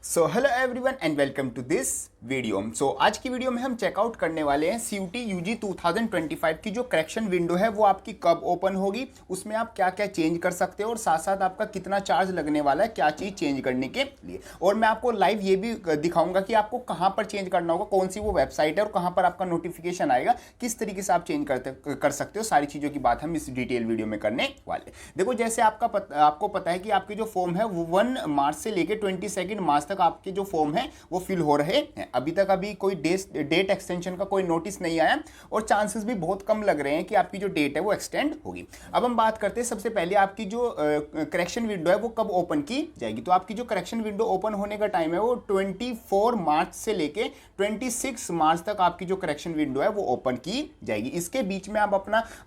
So hello everyone and welcome to this video. So आज की video में हम चेकआउट करने वाले हैं CUET UG 2025 की जो करेक्शन विंडो है वो आपकी कब ओपन होगी, उसमें आप क्या क्या चेंज कर सकते हो और साथ साथ आपका कितना चार्ज लगने वाला है क्या चीज़ चेंज करने के लिए। और मैं आपको लाइव ये भी दिखाऊंगा कि आपको कहाँ पर चेंज करना होगा, कौन सी वो वेबसाइट है और कहाँ पर आपका नोटिफिकेशन आएगा, किस तरीके से आप चेंज कर सकते हो। सारी चीज़ों की बात हम इस डिटेल वीडियो में करने वाले। देखो जैसे आपको पता है कि आपकी जो फॉर्म है वो 1 मार्च से लेकर 22 मार्च तक आपके जो फॉर्म है वो फिल हो रहे हैं। अभी कोई डेट एक्सटेंशन का कोई नोटिस नहीं आया और चांसेस भी बहुत कम लग रहे हैं कि आपकी जो डेट है वो एक्सटेंड होगी। अब हम बात करते हैं सबसे पहले आपकी जो करेक्शन विंडो है वो कब ओपन की जाएगी। तो आपकी जो करेक्शन विंडो ओपन होने का टाइम है वो 24 मार्च से लेके 26 मार्च तक आपकी जो करेक्शन विंडो है वो ओपन की जाएगी। इसके बीच में आप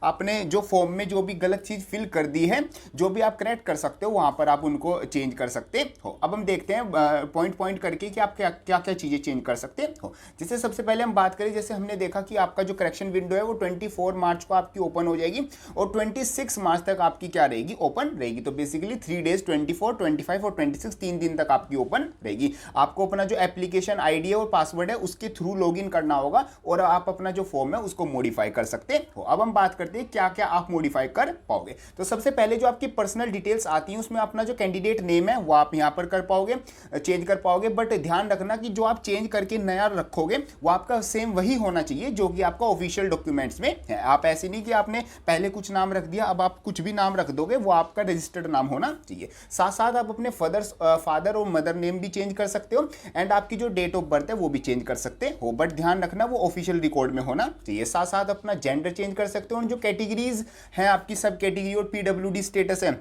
अपने जो फॉर्म में जो भी गलत चीज फिल कर दी है, जो भी आप करेक्ट कर सकते हो वहां पर आप उनको चेंज कर सकते हो। अब हम देखते हैं पॉइंट करके कि आप क्या क्या चीजें चेंज कर सकते हो। जैसे सबसे पहले हम बात करें, जैसे हमने देखा कि आपका जो करेक्शन विंडो है वो 24 मार्च को आपकी ओपन हो जाएगी और 26 मार्च तक आपकी क्या रहेगी, ओपन रहेगी। तो बेसिकली 3 डेज 24, 25 और 26 3 दिन तक आपकी ओपन रहेगी। आपको अपना जो एप्लीकेशन आईडी है और पासवर्ड है उसके थ्रू लॉगिन करना होगा और आप अपना जो फॉर्म है उसको मॉडिफाई कर सकते हो। अब हम बात करते हैं क्या क्या आप मॉडिफाई कर पाओगे। तो सबसे पहले जो आपकी पर्सनल डिटेल्स आती हैं उसमें अपना जो कैंडिडेट नेम है वो आप यहाँ पर कर पाओगे, चेंज कर पाओगे। बट ध्यान रखना कि जो आप चेंज करके नया रखोगे वो आपका सेम वही होना चाहिए जो कि आपका ऑफिशियल डॉक्यूमेंट्स में है। आप ऐसे नहीं कि आपने पहले कुछ नाम रख दिया अब आप कुछ भी नाम रख दोगे, वो आपका रजिस्टर्ड नाम होना चाहिए। साथ साथ आप अपने फादर और मदर नेम भी चेंज कर सकते हो एंड आपकी जो डेट ऑफ बर्थ है वो भी चेंज कर सकते हो, बट ध्यान रखना वो ऑफिशियल रिकॉर्ड में होना चाहिए। साथ साथ अपना जेंडर चेंज कर सकते हो और जो कैटेगरीज हैं आपकी सब कैटेगरी और PWD स्टेटस है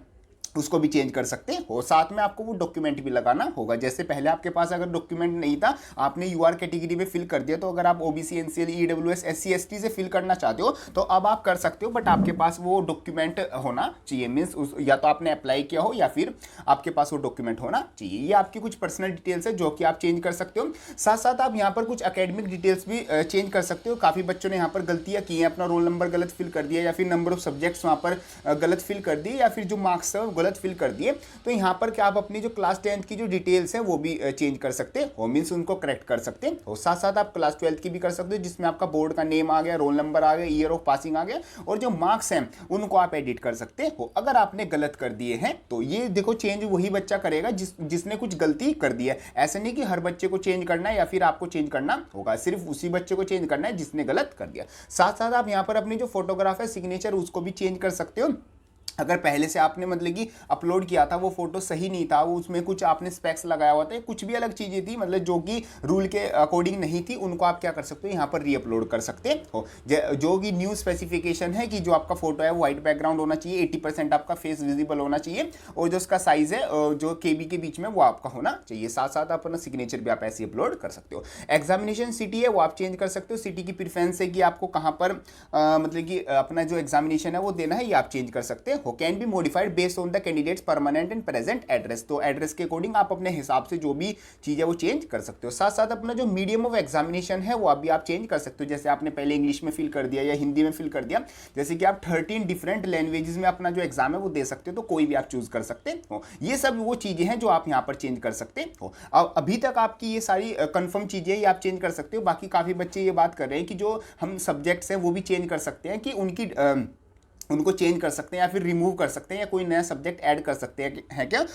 उसको भी चेंज कर सकते हो। साथ में आपको वो डॉक्यूमेंट भी लगाना होगा। जैसे पहले आपके पास अगर डॉक्यूमेंट नहीं था, आपने UR कैटेगरी में फिल कर दिया, तो अगर आप OBC NCL EWS SC ST से फिल करना चाहते हो तो अब आप कर सकते हो, बट आपके पास वो डॉक्यूमेंट होना चाहिए। मीन्स या तो आपने अप्लाई किया हो या फिर आपके पास वो डॉक्यूमेंट होना चाहिए। ये आपकी कुछ पर्सनल डिटेल्स है जो कि आप चेंज कर सकते हो। साथ साथ आप यहाँ पर कुछ अकेडमिक डिटेल्स भी चेंज कर सकते हो। काफ़ी बच्चों ने यहाँ पर गलतियाँ की हैं, अपना रोल नंबर गलत फिल कर दिया या फिर नंबर ऑफ सब्जेक्ट्स वहाँ पर गलत फिल कर दिए या फिर जो मार्क्स है गलत फिल कर दिए। तो यहाँ पर क्या आप अपनी जो क्लास 10th की जो डिटेल्स है वो भी चेंज कर सकते हो, मीन्स उनको करेक्ट कर सकते हो। साथ साथ आप क्लास 12th की भी कर सकते हो जिसमें आपका बोर्ड का नेम आ गया, रोल नंबर आ गया, ईयर ऑफ पासिंग आ गया और जो मार्क्स हैं उनको आप एडिट कर सकते हो अगर आपने गलत कर दिए हैं। तो ये देखो चेंज वही बच्चा करेगा जिसने कुछ गलती कर दी है। ऐसे नहीं कि हर बच्चे को चेंज करना है या फिर आपको चेंज करना होगा, सिर्फ उसी बच्चे को चेंज करना है जिसने गलत कर दिया। साथ साथ आप यहाँ पर अपनी जो फोटोग्राफ है सिग्नेचर उसको भी चेंज कर सकते हो। अगर पहले से आपने मतलब कि अपलोड किया था वो फोटो सही नहीं था, वो उसमें कुछ आपने स्पेक्स लगाया हुआ था, कुछ भी अलग चीज़ें थी मतलब जो कि रूल के अकॉर्डिंग नहीं थी, उनको आप क्या कर सकते हो यहाँ पर री अपलोड कर सकते हो। जो कि न्यू स्पेसिफिकेशन है कि जो आपका फोटो है वो वाइट बैकग्राउंड होना चाहिए, 80% आपका फेस विजिबल होना चाहिए और जो उसका साइज है जो KB के बीच में वो आपका होना चाहिए। साथ साथ आप अपना सिग्नेचर भी आप ऐसे अपलोड कर सकते हो। एग्जामिनेशन सिटी है वो आप चेंज कर सकते हो। सिटी की प्रेफरेंस है कि आपको कहाँ पर मतलब कि अपना जो एग्जामिनेशन है वो देना है, ये आप चेंज कर सकते हो। Can be modified based on the candidates permanent and present address. तो एड्रेस के अकॉर्डिंग आप अपने हिसाब से जो भी चीज़ है वो चेंज कर सकते हो। साथ साथ अपना जो मीडियम ऑफ एग्जामिनेशन है वो अभी आप चेंज कर सकते हो। जैसे आपने पहले इंग्लिश में फिल कर दिया या हिंदी में फिल कर दिया, जैसे कि आप 13 डिफरेंट लैंग्वेजेस में अपना जो एग्जाम है वो दे सकते हो, तो कोई भी आप चूज कर सकते हो। ये सब वो चीज़ें हैं जो आप यहाँ पर चेंज कर सकते हो। अब अभी तक आपकी ये सारी कंफर्म चीज़ें ये आप चेंज कर सकते हो। बाकी काफ़ी बच्चे ये बात कर रहे हैं कि जो हम सब्जेक्ट्स हैं वो भी चेंज कर सकते हैं, कि उनको चेंज कर सकते हैं या फिर रिमूव कर सकते हैं या कोई नया सब्जेक्ट ऐड कर सकते हैं, है क्या?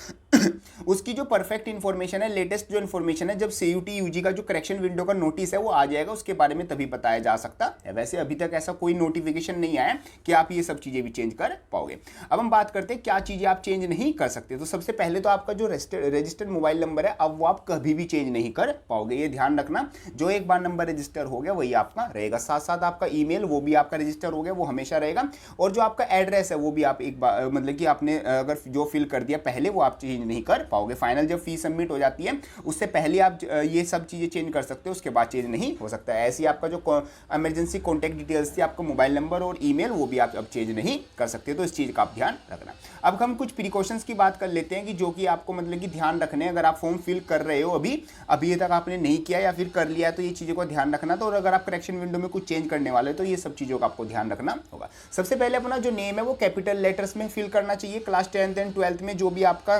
उसकी जो परफेक्ट इन्फॉर्मेशन है, लेटेस्ट जो इन्फॉर्मेशन है, जब CUET UG का जो करेक्शन विंडो का नोटिस है वो आ जाएगा उसके बारे में तभी बताया जा सकता है। वैसे अभी तक ऐसा कोई नोटिफिकेशन नहीं आया कि आप ये सब चीज़ें भी चेंज कर पाओगे। अब हम बात करते हैं क्या चीज़ें आप चेंज नहीं कर सकते। तो सबसे पहले तो आपका जो रजिस्टर्ड मोबाइल नंबर है अब वो आप कभी भी चेंज नहीं कर पाओगे, ये ध्यान रखना। जो एक बार नंबर रजिस्टर हो गया वही आपका रहेगा। साथ साथ आपका ईमेल वो भी आपका रजिस्टर हो गया, वो हमेशा रहेगा। और जो आपका एड्रेस है वो भी आप एक बार मतलब कि आपने अगर जो फिल कर दिया पहले वो आप चेंज नहीं कर पाओगे। फाइनल जब फीस सबमिट हो जाती है उससे पहले आप ये सब चीज़ें चेंज कर सकते हो, उसके बाद चेंज नहीं हो सकता है। ऐसे ही आपका जो इमरजेंसी कॉन्टैक्ट डिटेल्स थी, आपका मोबाइल नंबर और ईमेल, वो भी आप अब चेंज नहीं कर सकते, तो इस चीज़ का आप ध्यान रखना। अब हम कुछ प्रिकॉशंस की बात कर लेते हैं कि जो कि आपको मतलब कि ध्यान रखने, अगर आप फॉर्म फिल कर रहे हो अभी तक आपने नहीं किया या फिर कर लिया है तो ये चीज़ों को ध्यान रखना। तो और अगर आप करेक्शन विंडो में कुछ चेंज करने वाले तो ये सब चीज़ों का आपको ध्यान रखना होगा। सबसे पहले अपना जो नेम है वो कैपिटल लेटर्स में फिल करना चाहिए। क्लास 10th एंड 12th में जो भी आपका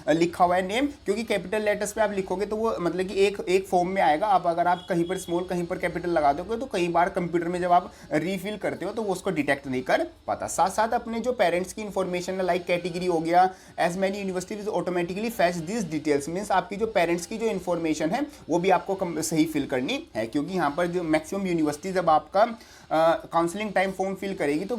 लिखा हुआ है नेम, क्योंकि कैपिटल लेटर्स में आप लिखोगे तो वो मतलब कि एक फॉर्म में आएगा। आप अगर आप कहीं पर स्मॉल कहीं पर कैपिटल लगा दोगे तो कई बार कंप्यूटर में जब आप रीफिल करते हो तो वो उसको डिटेक्ट नहीं कर पाता। साथ साथ अपने जो पेरेंट्स की इंफॉर्मेशन है, लाइक कैटेगरी हो गया, as many universities automatically fetch this details, means आपकी जो पेरेंट्स की जो इन्फॉर्मेशन है वो भी आपको सही फिल करनी है, क्योंकि यहाँ पर जो मैक्सिमम यूनिवर्सिटी जब आपका काउंसलिंग टाइम फॉर्म फिल करेगी तो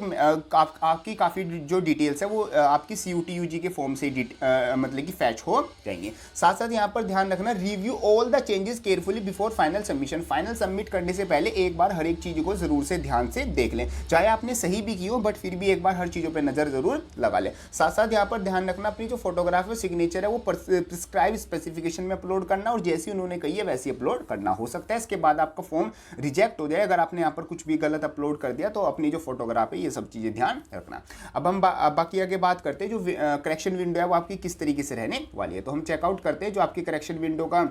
आपकी काफ़ी जो डिटेल्स है वो आपकी CUT-UG के फॉर्म से मतलब कि फैच हो जाएंगे। साथ साथ यहाँ पर ध्यान रखना, review all the changes carefully before final submission, final submit करने से पहले एक बार हर एक चीज़ को ज़रूर से ध्यान से देख लें, चाहे आपने सही भी की हो बट फिर भी एक बार हर चीज़ों पर नज़र ज़रूर लगा लें। साथ साथ यहाँ पर ध्यान रखना, अपनी जो फोटोग्राफ है सिग्नेचर है वो प्रिस्क्राइब स्पेसिफिकेशन में अपलोड करना, और जैसी उन्होंने कही है वैसी अपलोड करना। हो सकता है इसके बाद आपका फॉर्म रिजेक्ट हो जाए अगर आपने यहाँ पर कुछ भी गलत अपलोड कर दिया, तो अपनी जो फोटोग्राफ है ये सब चीज़ें ध्यान रखना। अब हम बाकी आगे बात करते हैं जो करेक्शन विंडो है वो आपकी किस तरीके से रहने वाली है। तो हम चेकआउट करते हैं जो आपकी करेक्शन विंडो का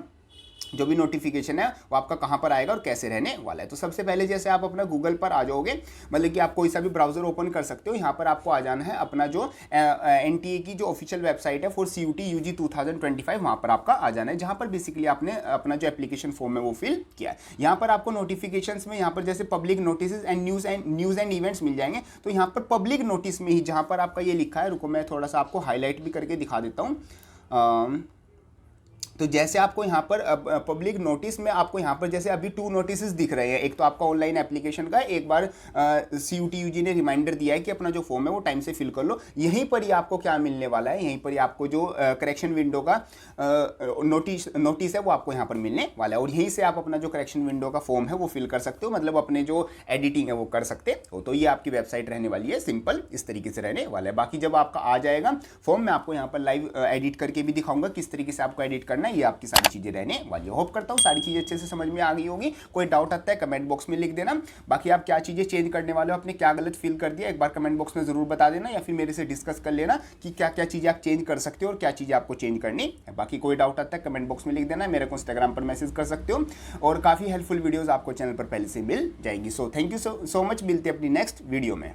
जो भी नोटिफिकेशन है वो आपका कहाँ पर आएगा और कैसे रहने वाला है। तो सबसे पहले जैसे आप अपना गूगल पर आ जाओगे, मतलब कि आप कोई सा भी ब्राउजर ओपन कर सकते हो, यहाँ पर आपको आ जाना है अपना जो NTA की जो ऑफिशियल वेबसाइट है फॉर CUT-UG 2025, वहाँ पर आपका आ जाना है, जहाँ पर बेसिकली आपने अपना जो एप्लीकेशन फॉर्म है वो फिल किया है। यहाँ पर आपको नोटिफिकेशंस में यहाँ पर जैसे public notice and news and events मिल जाएंगे। तो यहाँ पर पब्लिक नोटिस में ही जहाँ पर आपका ये लिखा है, रुको मैं थोड़ा सा आपको हाईलाइट भी करके दिखा देता हूँ। तो जैसे आपको यहाँ पर पब्लिक नोटिस में आपको यहाँ पर जैसे अभी 2 नोटिसेस दिख रहे हैं, एक तो आपका ऑनलाइन एप्लीकेशन का, एक बार CUT-UG ने रिमाइंडर दिया है कि अपना जो फॉर्म है वो टाइम से फिल कर लो। यहीं पर ही आपको क्या मिलने वाला है, यहीं पर ही आपको जो करेक्शन विंडो का नोटिस है वो आपको यहाँ पर मिलने वाला है, और यहीं से आप अपना जो करेक्शन विंडो का फॉर्म है वो फिल कर सकते हो, मतलब अपने जो एडिटिंग है वो कर सकते हो। तो ये आपकी वेबसाइट रहने वाली है, सिंपल इस तरीके से रहने वाला है। बाकी जब आपका आ जाएगा फॉर्म, मैं आपको यहाँ पर लाइव एडिट करके भी दिखाऊंगा किस तरीके से आपको एडिट करना, ये आपकी सारी चीजें रहने वाली है। होप करता हूँ सारी चीजें अच्छे से समझ में आ गई होगी। कोई डाउट आता है कमेंट बॉक्स में लिख देना। बाकी आप क्या चीजें चेंज करने वाले हो, आपने क्या गलत फील कर दिया, एक बार कमेंट बॉक्स में जरूर बता देना, या फिर मेरे से डिस्कस कर लेना कि क्या क्या चीजें आप चेंज कर सकते हो और क्या चीजें आपको चेंज करनी है। बाकी कोई डाउट आता है कमेंट बॉक्स में लिख देना, मेरे को इंस्टाग्राम पर मैसेज कर सकते हो, और काफी हेल्पफुल वीडियोज आपको चैनल पर पहले से मिल जाएगी। So thank you so much, मिलते हैं अपनी नेक्स्ट वीडियो में।